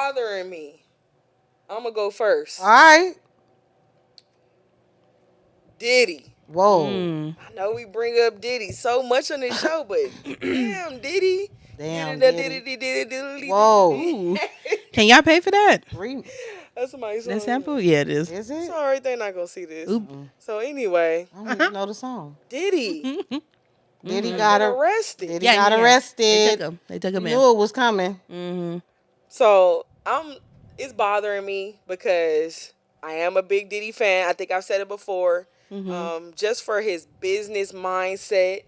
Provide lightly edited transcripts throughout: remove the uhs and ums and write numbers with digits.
bothering me. I'm gonna go first. All right. Diddy. Whoa. I know we bring up Diddy so much on this show, but damn, Diddy. Damn, Diddy, Diddy. Diddy. Whoa. Ooh. Can y'all pay for that? That's somebody's song. That sample? Yeah, it is. Is it? Sorry, they're not gonna see this. Oop. So anyway, I don't even know the song. Diddy. Diddy Been got arrested. Diddy got arrested. They took him in. Knew it was coming. Mm-hmm. So it's bothering me because I am a big Diddy fan. I think I've said it before. Just for his business mindset,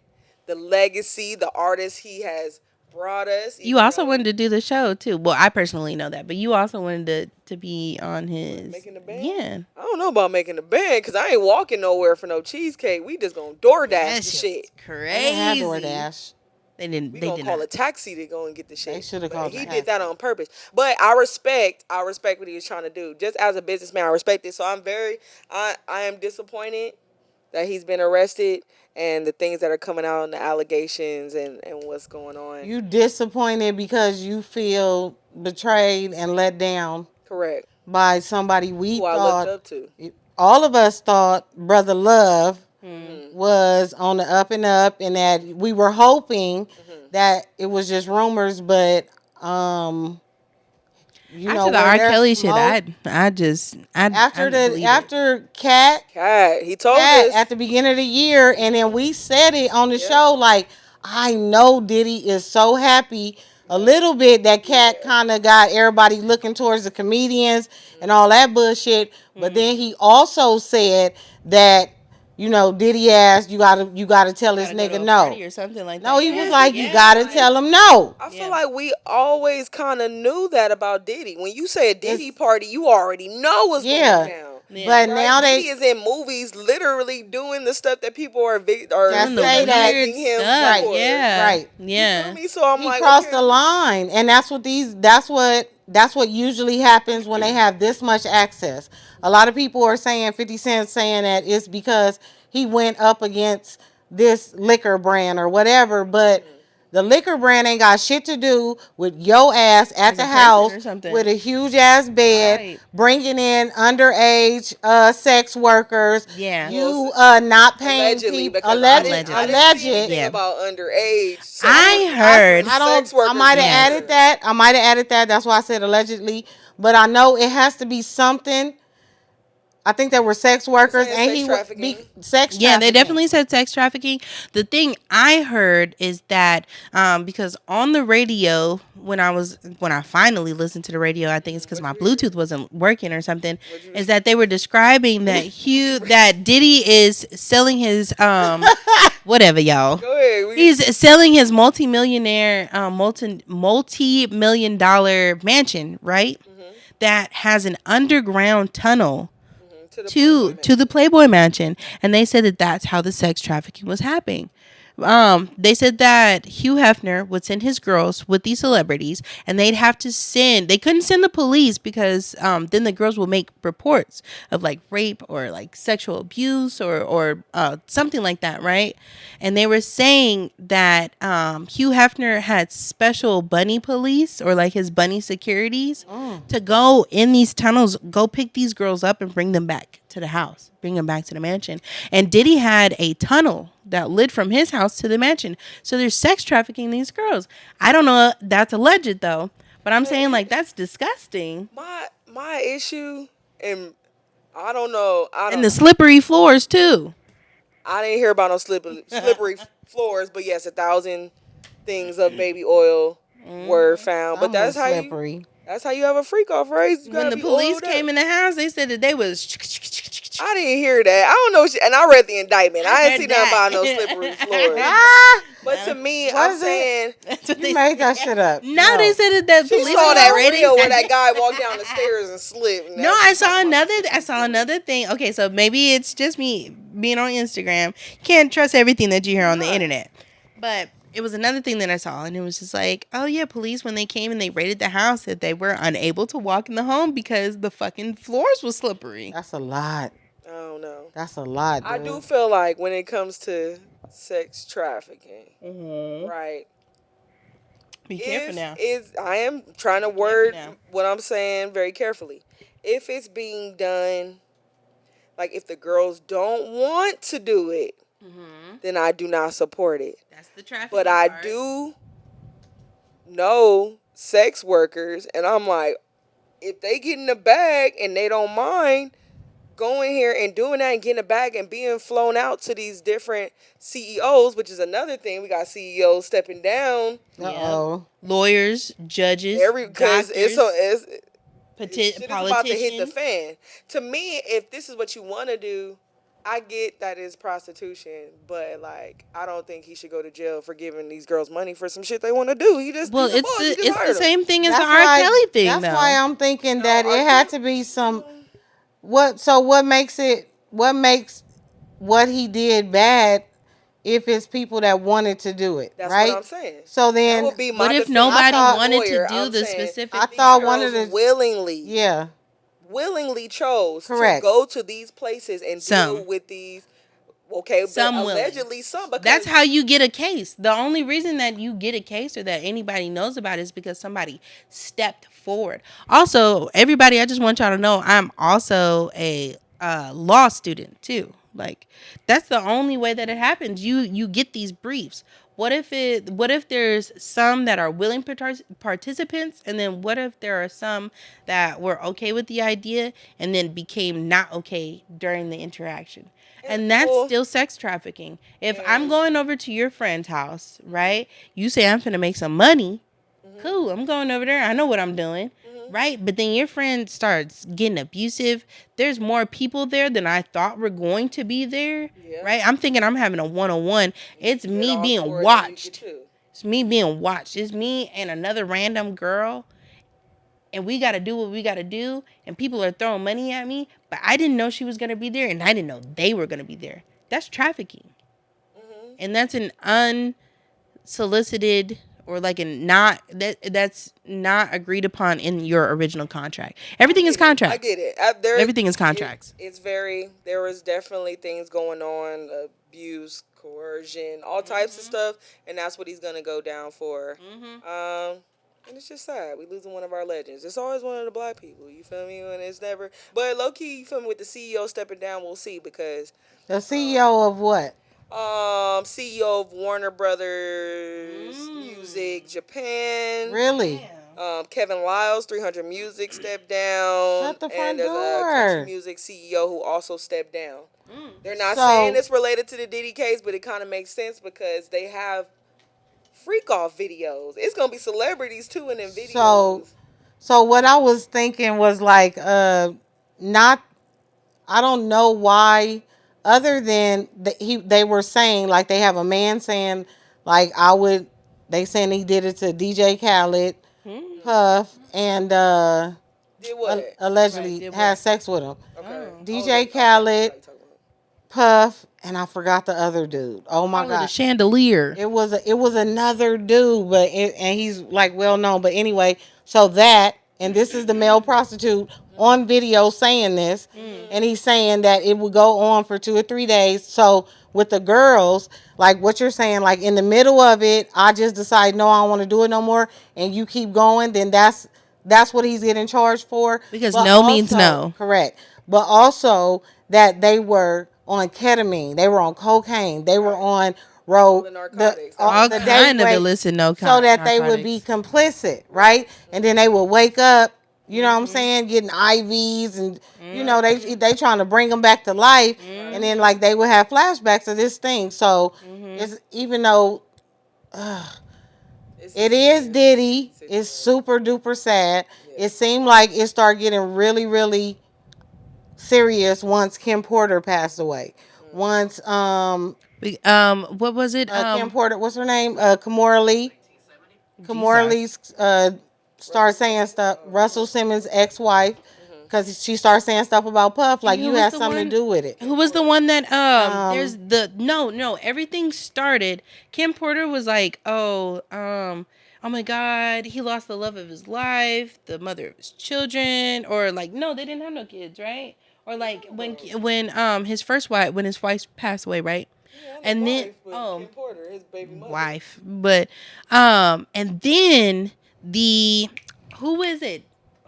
the legacy, the artist he has brought us. You also wanted to do the show too. Well, I personally know that, but you also wanted to be on his making the band. Yeah. I don't know about making the band because I ain't walking nowhere for no cheesecake. We just gonna DoorDash the shit. Crazy. They didn't have DoorDash. They didn't. We they gonna did call not. a taxi to go and get the shit. They should have called. He did that on purpose. But I respect what he was trying to do. Just as a businessman, I respect it. So I am disappointed that he's been arrested and the things that are coming out and the allegations and what's going on. You disappointed because you feel betrayed and let down. Correct. By somebody who I looked up to. All of us thought Brother Love was on the up and up, and that we were hoping that it was just rumors, but you after know, the R. Kelly shit, after Cat, he told us at the beginning of the year, and then we said it on the show. Like, I know Diddy is so happy. A little bit that Cat kind of got everybody looking towards the comedians and all that bullshit. But then he also said that, you know, Diddy asked, you gotta tell this nigga no. Or something like that. No, he was like, you gotta tell him no. I feel like we always kind of knew that about Diddy. When you say a Diddy party, you already know what's going down. Yeah. But now Diddy is in movies, literally doing the stuff that people are say that him stuff. for. Yeah, right. Yeah. You feel me? So I'm he like, crossed the line, and that's what usually happens when they have this much access. A lot of people are saying 50 Cent saying that it's because he went up against this liquor brand or whatever, but the liquor brand ain't got shit to do with your ass at the house with a huge ass bed, bringing in underage sex workers. Yeah, you not paying people. Alleged. About underage. I heard. I might have added that. That's why I said allegedly. But I know it has to be something. I think there were sex workers and he was sex trafficking. Yeah, they definitely said sex trafficking. The thing I heard is that because on the radio when I finally listened to the radio, I think it's because my Bluetooth wasn't working or something, is that they were describing that that Diddy is selling his whatever, y'all. Go ahead. He's selling his multi-million dollar mansion, right? That has an underground tunnel to the Playboy Mansion, and they said that that's how the sex trafficking was happening. They said that Hugh Hefner would send his girls with these celebrities, and they couldn't send the police because then the girls will make reports of like rape or like sexual abuse or something like that, right? And they were saying that Hugh Hefner had special bunny police or like his bunny securities to go in these tunnels, go pick these girls up and bring them back to the house, bring them back to the mansion. And Diddy had a tunnel that led from his house to the mansion. So there's sex trafficking these girls. I don't know. That's alleged though, but I'm saying like that's disgusting. My issue, and I don't know. And the slippery floors too. I didn't hear about no slippery floors, but yes, 1,000 things of baby oil were found. But that's how slippery. That's how you have a freak off, right? When the police came in the house, they said that they was. I didn't hear that. I don't know. And I read the indictment. I didn't see nothing about no slippery floors. But to me, I'm saying you made that shit up. No, they said that she police saw that reel where that guy walked down the stairs and slipped. No, I saw another thing. Okay, so maybe it's just me being on Instagram. Can't trust everything that you hear on the internet, but. It was another thing that I saw, and it was just like, oh yeah, police when they came and they raided the house, that they were unable to walk in the home because the fucking floors were slippery. That's a lot. I don't know. That's a lot. Dude. I do feel like when it comes to sex trafficking, right? Be careful If now. is I am trying to Be careful word now. what I'm saying very carefully. If it's being done, like if the girls don't want to do it, then I do not support it. That's the trafficking But I part. do know sex workers, and I'm like, if they get in the bag and they don't mind going here and doing that and getting a bag and being flown out to these different CEOs, which is another thing. We got CEOs stepping down Uh-oh. Lawyers, judges, every because doctors, shit is about to hit the politicians. fan. To me, if this is what you want to do, I get that it's prostitution, but like I don't think he should go to jail for giving these girls money for some shit they want to do. Well, He's a boss. He just it's the hired them. same thing as the That's R. why Kelly thing, that's though. why I'm thinking that R. it had Kelly- to be some what makes what he did bad if it's people that wanted to do it, That's what right? I'm saying. So That then would be my What if defense. nobody as a wanted to lawyer. do I'm the saying specific I thing? thought these one of girls the willingly chose to correct. go to these places and deal Some. with these. Okay, but Some willing. allegedly some because That's how you get a case. The only reason that you get a case or that anybody knows about it is because somebody stepped forward. Also, everybody, I just want y'all to know I'm also a law student too. Like that's the only way that it happens. You get these briefs. What if there's some that are willing participants, and then what if there are some that were okay with the idea and then became not okay during the interaction? And that's well, still sex trafficking. If I'm going over to your friend's house, right? You say I'm finna make some money. Cool, I'm going over there. I know what I'm doing. Right? But then your friend starts getting abusive. There's more people there than I thought were going to be there. Yeah. Right? I'm thinking I'm having a one-on-one. It's get me all being coordinated, watched. too. It's me being watched. It's me and another random girl. And we got to do what we got to do. And people are throwing money at me. But I didn't know she was going to be there. And I didn't know they were going to be there. That's trafficking. And that's an unsolicited or like a not that's not agreed upon in your original contract. Everything is contracts. I get it. Everything is contracts. It's very. There was definitely things going on, abuse, coercion, all types of stuff, and that's what he's gonna go down for. And it's just sad. We losing one of our legends. It's always one of the black people. You feel me? And it's never. But low key, you feel me? With the CEO stepping down, we'll see because The CEO of what? CEO of Warner Brothers Music Japan. Really? Kevin Lyles, 300 Music stepped down. Shut the And front there's a door. country music CEO who also stepped down. They're not So- saying it's related to the Diddy case, but it kind of makes sense because they have freak off videos. It's gonna be celebrities too in them videos. So what I was thinking was like not I don't know why other than they were saying like they have a man saying like they saying he did it to DJ Khaled, Puff, and Did what? allegedly Right, did had what? sex with him. Okay. DJ Khaled, Puff, and I forgot the other dude. Oh my Probably the god. chandelier. It was another dude, and he's like well known. But anyway, so and this is the male prostitute on video saying this, and he's saying that it would go on for 2 or 3 days. So with the girls, like what you're saying, like in the middle of it, I just decide no, I don't want to do it no more, and you keep going, then that's what he's getting charged for. Because But no means no. Correct. But also that they were on ketamine, they were on cocaine, they were on All the narcotics. All the kind day of rate, illicit so that they would be complicit, right? And then they would wake up, you know what I'm saying, getting IVs, and you know they trying to bring them back to life, and then like they would have flashbacks of this thing. So it's even though it is Diddy, it's super duper sad. It seemed like it started getting really really serious once Kim Porter passed away. Once what was it? Kim Porter, what's her name? Kimora Lee. Kimora Lee started saying stuff. Russell Simmons' ex-wife, because she started saying stuff about Puff, like you had something to do with it. Who was the one that there's the no everything started. Kim Porter was like, oh my god, he lost the love of his life, the mother of his children, or like no, they didn't have no kids, right? Or like when his wife passed away, right? Yeah, the And then wife, but Kim Porter, his baby mother. wife, but and then the who was it?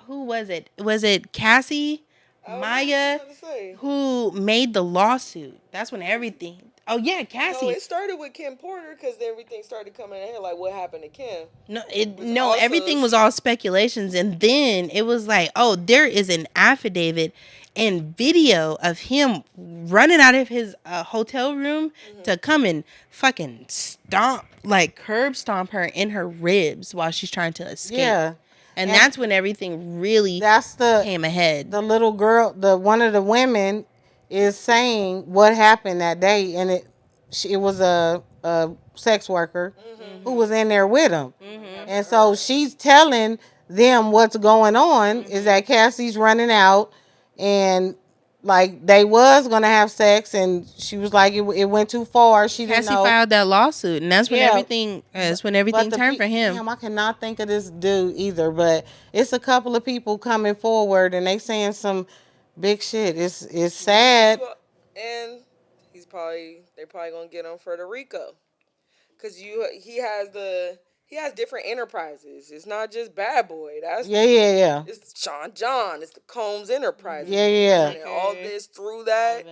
Who was it? Was it Cassie, I was just Maya, about to say. who made the lawsuit? That's when everything. Oh yeah, No, Cassie. it started with Kim Porter because everything started coming ahead. Like what happened to Kim was No, also everything was all speculations, and then it was like, oh, there is an affidavit and video of him running out of his hotel room to come and fucking stomp, like curb stomp her in her ribs while she's trying to escape. Yeah. And And that's when everything really that's came ahead. the little girl, the one of the women is saying what happened that day, and it was a sex worker who was in there with him, and so she's telling them what's going on is that Cassie's running out, and like they was gonna have sex, and she was like it went too far. She didn't Cassie know. filed that lawsuit, and that's when Yeah. everything. That's when But everything turned for him. damn, I cannot think of this dude either. But it's a couple of people coming forward, and they saying some big shit. It's sad. and they're probably gonna get him for the RICO, cause he has different enterprises. It's not just Bad Boy. Yeah. It's Sean John. It's the Combs Enterprises. Yeah. Running all this through that.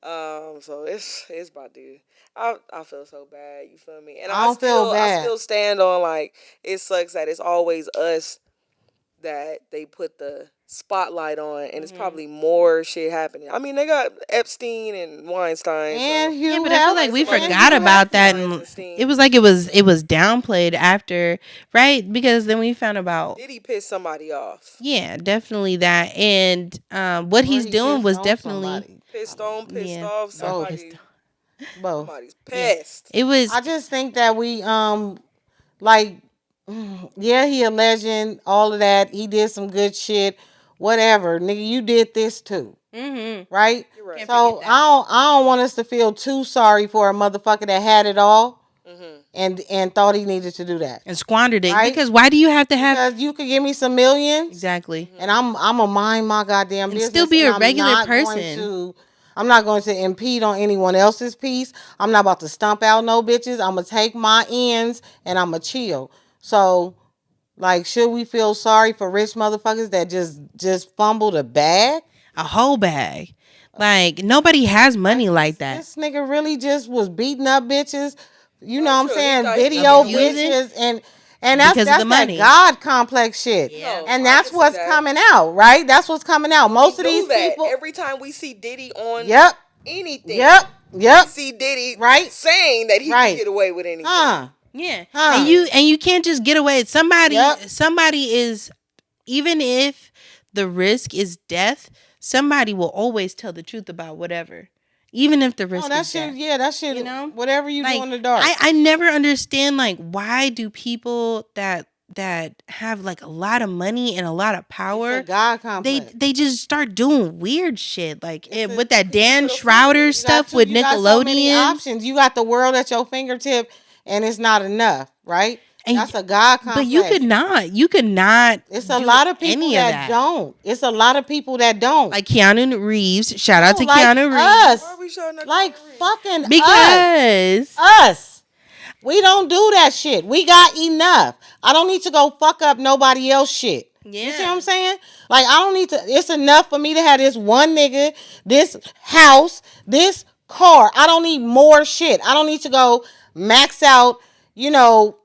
So it's about to. I feel so bad. You feel me? And I don't feel bad. I still stand on like it sucks that it's always us that they put the spotlight on, and it's probably more shit happening. I mean, they got Epstein and Weinstein, And so Hugh Yeah, but I feel like we somebody- forgot about that, and Weinstein. it was like it was downplayed after, right? Because then we found about Diddy pissed somebody off. yeah, definitely that, and what he's he doing pissed was on definitely somebody. Pissed Yeah. off. Both. Somebody's pissed. it was I just think that we like yeah, he a legend, all of that. He did some good shit. Whatever. Nigga, you did this too. Right? You're right. Can't So forget that. I don't want us to feel too sorry for a motherfucker that had it all and thought he needed to do that. and squandered it Right? because why do you have to have Because you could give me some millions exactly? and I'm gonna mind my goddamn And business. still be and a regular I'm not going person. I'm not going to impede on anyone else's peace. I'm not about to stump out no bitches. I'm gonna take my ends and I'm gonna chill. So, like, should we feel sorry for rich motherfuckers that just fumbled a bag? A whole bag. Like nobody has money like that. This nigga really just was beating up bitches. You know what I'm true. saying? He thought he Video could abuse it bitches and that's because of that's the that money. God complex shit. Yeah. And I that's can see what's that. coming out, right? That's what's coming out. Most of We these know that people. every time we see Diddy on Yep. anything, Yep. we Yep. see Diddy Right. saying that he Right. can get away with anything. Yeah. Huh. And you can't just get away. Somebody Yep. somebody is even if the risk is death, somebody will always tell the truth about whatever. Even if the risk Oh, that is shit, death. yeah, that shit, You know? whatever you Like, do in the dark. I never understand like why do people that have like a lot of money and a lot of power It's a God complex. they just start doing weird shit like It's with that Dan could've Schrouder You stuff got with you got so many Nickelodeon. options. You got the world at your fingertip, and it's not enough, right? And That's a God complex. But you could not. It's a do lot of people any of that don't. It's a lot of people that don't. Like Keanu Reeves. Shout out to like Keanu Reeves. us. Why are we showing that Like Keanu Reeves? fucking Because us. We don't do that shit. We got enough. I don't need to go fuck up nobody else shit. You see what I'm saying? Like, I don't need to. It's enough for me to have this one nigga, this house, this car. I don't need more shit. I don't need to go max out, you know,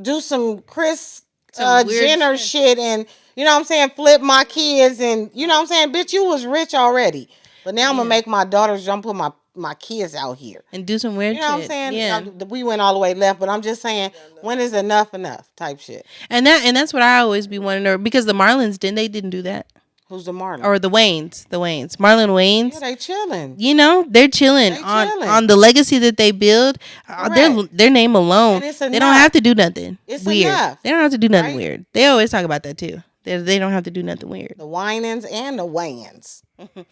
do some Chris Some weird Jenner shit and, you know what I'm saying, flip my kids and, you know what I'm saying, bitch, you was rich already. But now I'm going to make my daughters jump with my kids out here. And do some weird You know what I'm shit. saying? Yeah. We went all the way left, but I'm just saying, when is enough type shit. And that's what I always be wanting to know because the Marlins didn't do that. Who's the Marlon? Or the Waynes. Marlon Waynes. Yeah, they chilling. You know, they're chilling on the legacy that they build. Their name alone. And it's They don't enough. have to do nothing It's weird. enough, They don't have to do nothing right? weird. They always talk about that too. They don't have to do nothing weird. The Winans and the Wayans.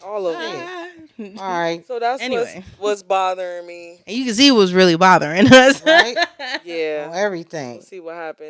All of it. All right. So that's Anyway. what's bothering me. And you can see it was really bothering us. Right? Yeah. On everything. We'll see what happens.